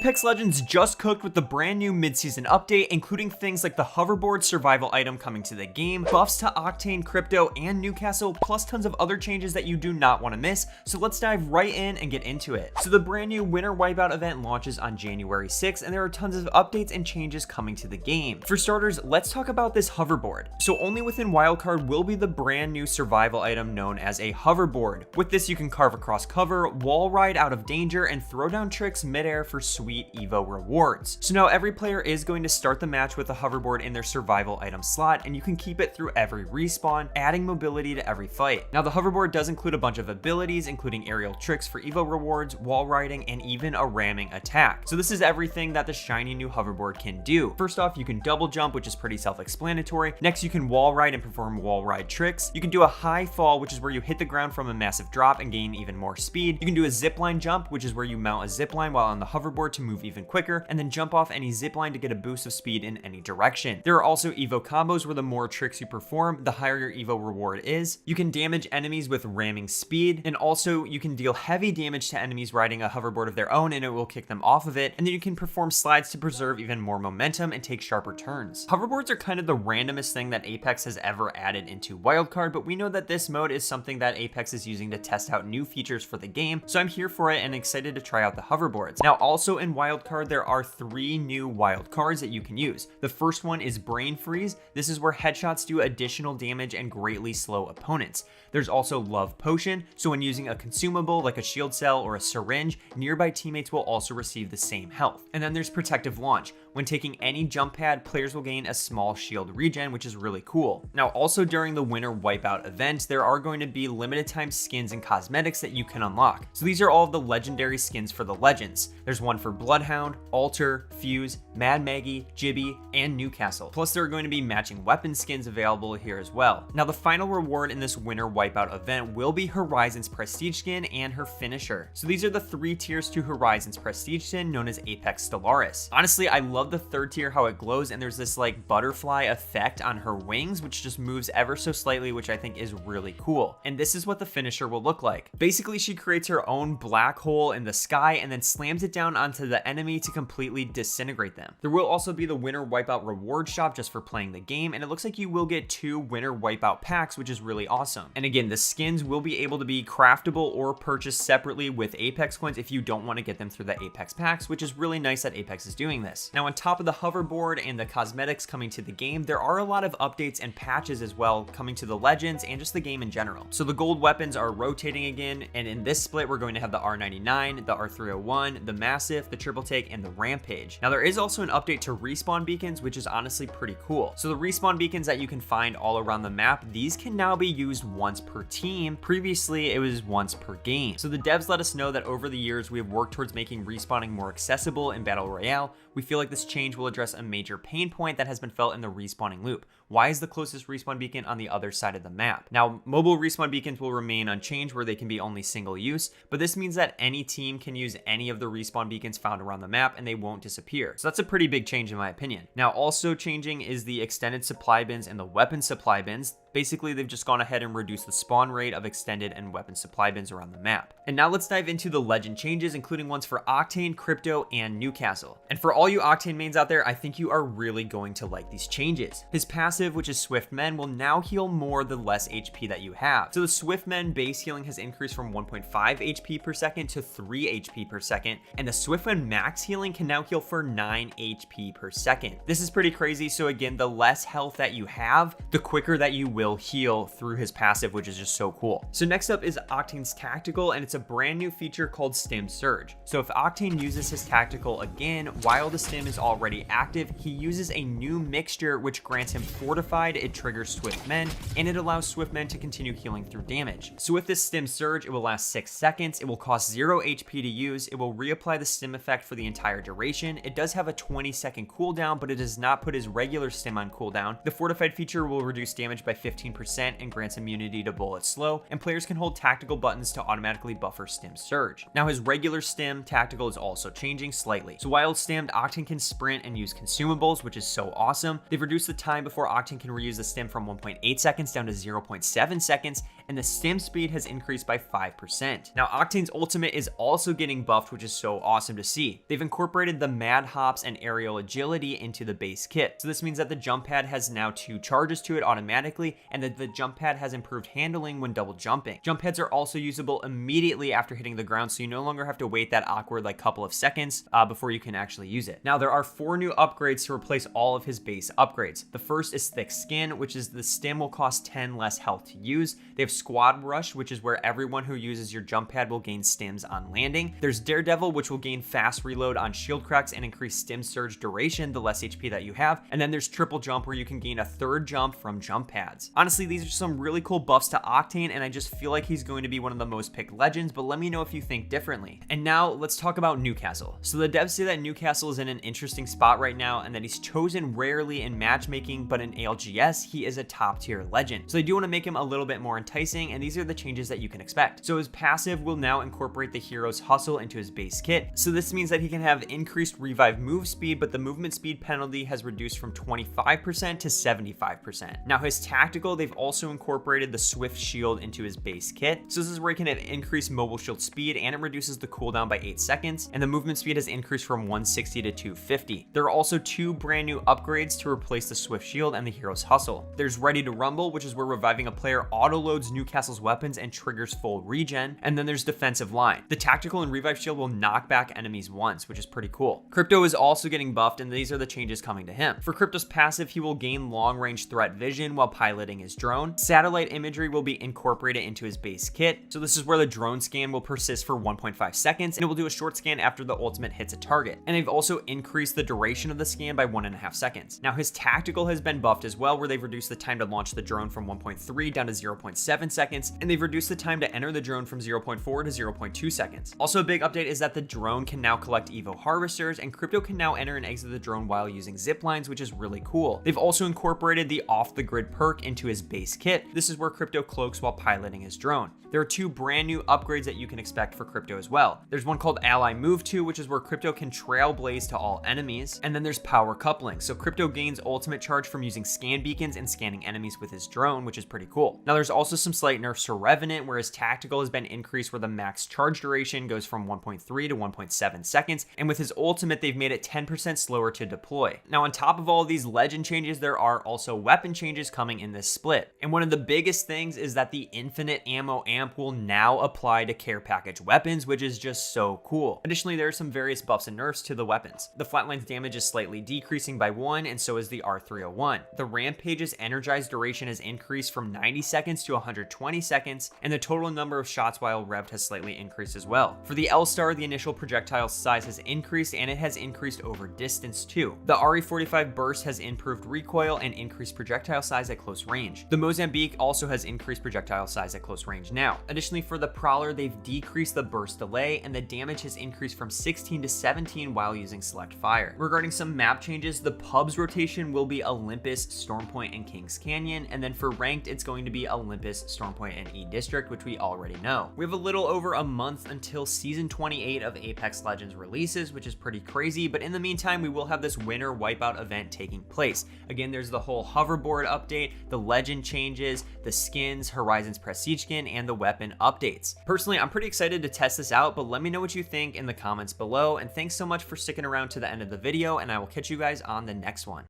Apex Legends just cooked with the brand new mid-season update, including things like the hoverboard survival item coming to the game, buffs to Octane, Crpto, and Newcastle, plus tons of other changes that you do not want to miss. So let's dive right in and get into it. So the brand new Winter Wipeout event launches on January 6th, and there are tons of updates and changes coming to the game. For starters, let's talk about this hoverboard. So only within Wildcard will be the brand new survival item known as a hoverboard. With this, you can carve across cover, wall ride out of danger, and throw down tricks midair for sweet Evo rewards. So now every player is going to start the match with a hoverboard in their survival item slot, and you can keep it through every respawn, adding mobility to every fight. Now the hoverboard does include a bunch of abilities, including aerial tricks for Evo rewards, wall riding, and even a ramming attack. So this is everything that the shiny new hoverboard can do. First off, you can double jump, which is pretty self-explanatory. Next, you can wall ride and perform wall ride tricks. You can do a high fall, which is where you hit the ground from a massive drop and gain even more speed. You can do a zipline jump, which is where you mount a zipline while on the hoverboard to move even quicker, and then jump off any zipline to get a boost of speed in any direction. There are also Evo combos where the more tricks you perform, the higher your Evo reward is. You can damage enemies with ramming speed, and also you can deal heavy damage to enemies riding a hoverboard of their own, and it will kick them off of it. And then you can perform slides to preserve even more momentum and take sharper turns. Hoverboards are kind of the randomest thing that Apex has ever added into Wildcard, but we know that this mode is something that Apex is using to test out new features for the game, so I'm here for it and excited to try out the hoverboards. Now also in Wildcard, there are 3 new wild cards that you can use. The first one is Brain Freeze. This is where headshots do additional damage and greatly slow opponents. There's also Love Potion, so when using a consumable like a shield cell or a syringe, nearby teammates will also receive the same health. And then there's Protective Launch. When taking any jump pad, players will gain a small shield regen, which is really cool. Now also during the Winter Wipeout event, there are going to be limited time skins and cosmetics that you can unlock. So these are all of the legendary skins for the legends. There's one for Bloodhound, Alter, Fuse, Mad Maggie, Jibby, and Newcastle. Plus there are going to be matching weapon skins available here as well. Now the final reward in this Winter Wipeout event will be Horizon's Prestige skin and her finisher. So these are the 3 tiers to Horizon's Prestige skin known as Apex Stellaris. Honestly, I love the 3rd tier, how it glows, and there's this like butterfly effect on her wings, which just moves ever so slightly, which I think is really cool. And this is what the finisher will look like. Basically, she creates her own black hole in the sky and then slams it down onto the enemy to completely disintegrate them. There will also be the Winter Wipeout reward shop just for playing the game, and it looks like you will get 2 Winter Wipeout packs, which is really awesome. And again, the skins will be able to be craftable or purchased separately with Apex coins if you don't want to get them through the Apex packs, which is really nice that Apex is doing this. Now on top of the hoverboard and the cosmetics coming to the game, there are a lot of updates and patches as well coming to the Legends and just the game in general. So the gold weapons are rotating again, and in this split we're going to have the R99, the R301, the Massive, the Triple Take, and the Rampage. Now there is also an update to respawn beacons, which is honestly pretty cool. So the respawn beacons that you can find all around the map, these can now be used once per team. Previously it was once per game. So the devs let us know that over the years we have worked towards making respawning more accessible in Battle Royale. We feel like this change will address a major pain point that has been felt in the respawning loop. Why is the closest respawn beacon on the other side of the map? Now, mobile respawn beacons will remain unchanged where they can be only single use, but this means that any team can use any of the respawn beacons found around the map and they won't disappear. So that's a pretty big change in my opinion. Now, also changing is the extended supply bins and the weapon supply bins. Basically, they've just gone ahead and reduced the spawn rate of extended and weapon supply bins around the map. And now let's dive into the legend changes, including ones for Octane, Crpto, and Newcastle. And for all you Octane mains out there, I think you are really going to like these changes. His passive, which is Swift Men, will now heal more the less HP that you have. So the Swift Men base healing has increased from 1.5 HP per second to 3 HP per second, and the Swift Men max healing can now heal for 9 HP per second. This is pretty crazy. So again, the less health that you have, the quicker that you will heal through his passive, which is just so cool. So next up is Octane's tactical, and it's a brand new feature called Stim Surge. So if Octane uses his tactical again while the stim is already active, he uses a new mixture which grants him fortified, it triggers Swift Men, and it allows Swift Men to continue healing through damage. So with this Stim Surge, it will last 6 seconds, it will cost 0 HP to use, it will reapply the stim effect for the entire duration. It does have a 20-second cooldown, but it does not put his regular stim on cooldown. The fortified feature will reduce damage by 15% and grants immunity to bullet slow, and players can hold tactical buttons to automatically buffer Stim Surge. Now his regular stim tactical is also changing slightly. So while stimmed, Octane can sprint and use consumables, which is so awesome. They've reduced the time before Octane can reuse the stim from 1.8 seconds down to 0.7 seconds, and the stim speed has increased by 5%. Now, Octane's ultimate is also getting buffed, which is so awesome to see. They've incorporated the mad hops and aerial agility into the base kit. So this means that the jump pad has now 2 charges to it automatically, and that the jump pad has improved handling when double jumping. Jump pads are also usable immediately after hitting the ground, so you no longer have to wait that awkward couple of seconds before you can actually use it. Now, there are 4 new upgrades to replace all of his base upgrades. The first is thick skin, which is the stim will cost 10 less health to use. They have squad rush, which is where everyone who uses your jump pad will gain stims on landing. There's daredevil, which will gain fast reload on shield cracks and increase stim surge duration the less HP that you have. And then there's triple jump, where you can gain a 3rd jump from jump pads. Honestly, these are some really cool buffs to Octane, and I just feel like he's going to be one of the most picked legends, but let me know if you think differently. And now let's talk about Newcastle. So the devs say that Newcastle is in an interesting spot right now, and that he's chosen rarely in matchmaking, but in ALGS, he is a top tier legend. So they do want to make him a little bit more enticing, and these are the changes that you can expect. So his passive will now incorporate the hero's hustle into his base kit. So this means that he can have increased revive move speed, but the movement speed penalty has reduced from 25% to 75%. Now his tactical, they've also incorporated the swift shield into his base kit. So this is where he can have increased mobile shield speed, and it reduces the cooldown by 8 seconds, and the movement speed has increased from 160 to 250. There are also 2 brand new upgrades to replace the swift shield and the hero's hustle. There's ready to rumble, which is where reviving a player auto loads Newcastle's weapons and triggers full regen. And then there's defensive line. The tactical and revive shield will knock back enemies once, which is pretty cool. Crpto is also getting buffed, and these are the changes coming to him. For Crpto's passive, he will gain long range threat vision while piloting his drone. Satellite imagery will be incorporated into his base kit. So this is where the drone scan will persist for 1.5 seconds, and it will do a short scan after the ultimate hits a target. And they've also increased the duration of the scan by 1.5 seconds. Now his tactical has been buffed as well, where they've reduced the time to launch the drone from 1.3 down to 0.7 seconds, and they've reduced the time to enter the drone from 0.4 to 0.2 seconds. Also, a big update is that the drone can now collect Evo harvesters, and Crpto can now enter and exit the drone while using zip lines, which is really cool. They've also incorporated the off the grid perk into his base kit. This is where Crpto cloaks while piloting his drone. There are 2 brand new upgrades that you can expect for Crpto as well. There's one called Ally Move To, which is where Crpto can trailblaze to all enemies. And then there's Power Coupling. So Crpto gains ultimate charge from using scan beacons and scanning enemies with his drone, which is pretty cool. Now there's also some slight nerfs to Revenant, where his tactical has been increased, where the max charge duration goes from 1.3 to 1.7 seconds. And with his ultimate, they've made it 10% slower to deploy. Now on top of all of these legend changes, there are also weapon changes coming in this split. And one of the biggest things is that the infinite ammo amp will now apply to care package weapons, which is just so cool. Additionally, there are some various buffs and nerfs to the weapons. The flatline's damage is slightly decreasing by 1, and so is the R301. The Rampage's energized duration has increased from 90 seconds to 120 seconds, and the total number of shots while revved has slightly increased as well. For the L-Star, the initial projectile size has increased, and it has increased over distance too. The RE45 burst has improved recoil and increased projectile size at close range. The Mozambique also has increased projectile size at close range now. Additionally, for the Prowler, they've decreased the burst delay, and the damage has increased from 16 to 17 while using select fire. Regarding some map changes, the pubs rotation will be Olympus, Stormpoint, and Kings Canyon, and then for ranked, it's going to be Olympus, Stormpoint, and E District, which we already know. We have a little over a month until season 28 of Apex Legends releases, which is pretty crazy, but in the meantime, we will have this winter wipeout event taking place. Again, there's the whole hoverboard update, the legend changes, the skins, Horizon's prestige skin, and the weapon updates. Personally, I'm pretty excited to test this out, but let me know what you think in the comments below, and thanks so much for sticking around to the end of the video, and I will catch you guys on the next one.